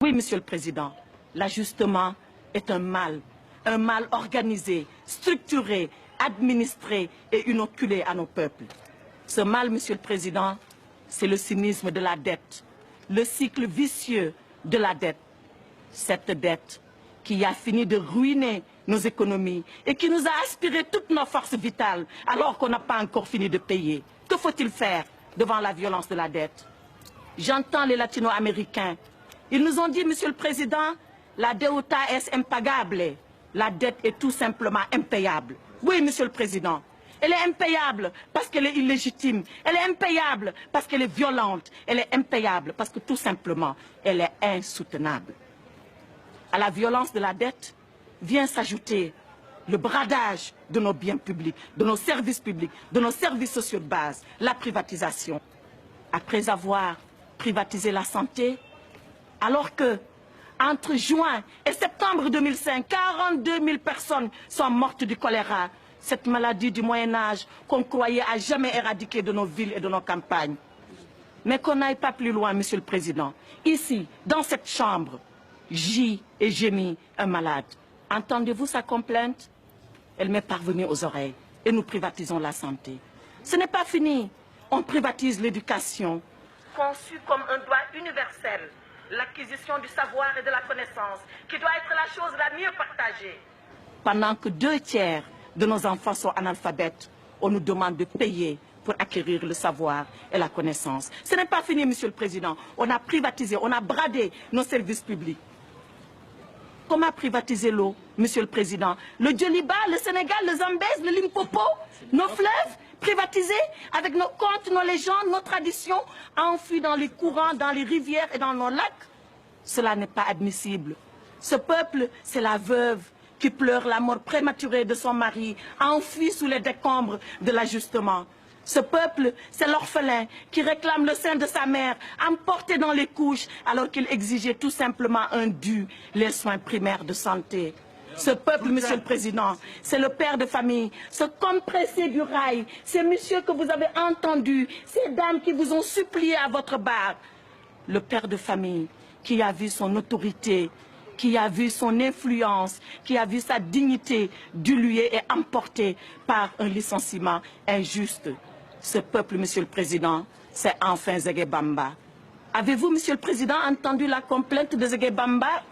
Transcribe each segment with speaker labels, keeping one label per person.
Speaker 1: Oui, Monsieur le Président, l'ajustement est un mal organisé, structuré, administré et inoculé à nos peuples. Ce mal, Monsieur le Président, c'est le cynisme de la dette, le cycle vicieux de la dette. Cette dette qui a fini de ruiner nos économies et qui nous a aspiré toutes nos forces vitales alors qu'on n'a pas encore fini de payer. Que faut-il faire devant la violence de la dette? J'entends les latino-américains. Ils nous ont dit, Monsieur le Président, la deuda es impagable. La dette est tout simplement impayable. Oui, Monsieur le Président. Elle est impayable parce qu'elle est illégitime. Elle est impayable parce qu'elle est violente. Elle est impayable parce que tout simplement, elle est insoutenable. À la violence de la dette vient s'ajouter le bradage de nos biens publics, de nos services publics, de nos services sociaux de base, la privatisation. Après avoir privatisé la santé, alors que, entre juin et septembre 2005, 42 000 personnes sont mortes du choléra, cette maladie du Moyen-Âge qu'on croyait à jamais éradiquer de nos villes et de nos campagnes. Mais qu'on n'aille pas plus loin, Monsieur le Président. Ici, dans cette chambre, gît et gémit un malade. Entendez-vous sa complainte? Elle m'est parvenue aux oreilles et nous privatisons la santé. Ce n'est pas fini. On privatise l'éducation, conçue comme un droit universel. L'acquisition du savoir et de la connaissance, qui doit être la chose la mieux partagée. Pendant que 2/3 de nos enfants sont analphabètes, on nous demande de payer pour acquérir le savoir et la connaissance. Ce n'est pas fini, Monsieur le Président. On a privatisé, on a bradé nos services publics. Comment privatiser l'eau, Monsieur le Président? Le Djoliba, le Sénégal, le Zambèze, le Limpopo, nos fleuves privatisés avec nos contes, nos légendes, nos traditions, enfouis dans les courants, dans les rivières et dans nos lacs. Cela n'est pas admissible. Ce peuple, c'est la veuve qui pleure la mort prématurée de son mari, enfui sous les décombres de l'ajustement. Ce peuple, c'est l'orphelin qui réclame le sein de sa mère, emporté dans les couches, alors qu'il exigeait tout simplement un dû, les soins primaires de santé. Ce peuple, Monsieur le Président, c'est le père de famille, ce compressé du rail, ces messieurs que vous avez entendus, ces dames qui vous ont supplié à votre barre. Le père de famille qui a vu son autorité, qui a vu son influence, qui a vu sa dignité diluée et emportée par un licenciement injuste. Ce peuple, Monsieur le Président, c'est enfin Zégué Bamba. Avez-vous, Monsieur le Président, entendu la complainte de Zégué Bamba?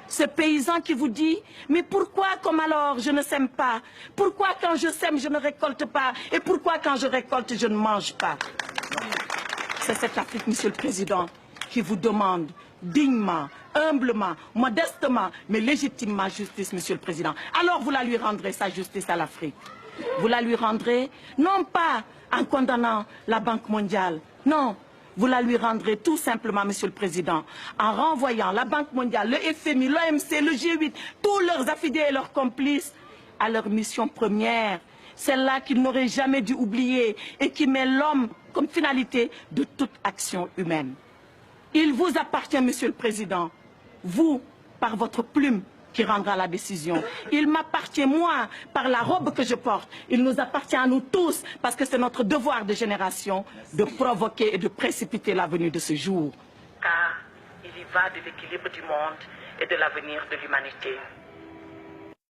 Speaker 1: Ce paysan qui vous dit, mais pourquoi comme alors je ne sème pas? Pourquoi quand je sème je ne récolte pas? Et pourquoi quand je récolte je ne mange pas? C'est cette Afrique, Monsieur le Président, qui vous demande dignement, humblement, modestement, mais légitimement justice, Monsieur le Président. Alors vous la lui rendrez, sa justice à l'Afrique. Vous la lui rendrez, non pas en condamnant la Banque mondiale, non. Vous la lui rendrez tout simplement, Monsieur le Président, en renvoyant la Banque mondiale, le FMI, l'OMC, le G8, tous leurs affidés et leurs complices à leur mission première, celle-là qu'ils n'auraient jamais dû oublier et qui met l'homme comme finalité de toute action humaine. Il vous appartient, Monsieur le Président, vous, par votre plume, qui rendra la décision. Il m'appartient, moi, par la robe que je porte. Il nous appartient à nous tous, parce que c'est notre devoir de génération de provoquer et de précipiter la venue de ce jour. Car il y va de l'équilibre du monde et de l'avenir de l'humanité.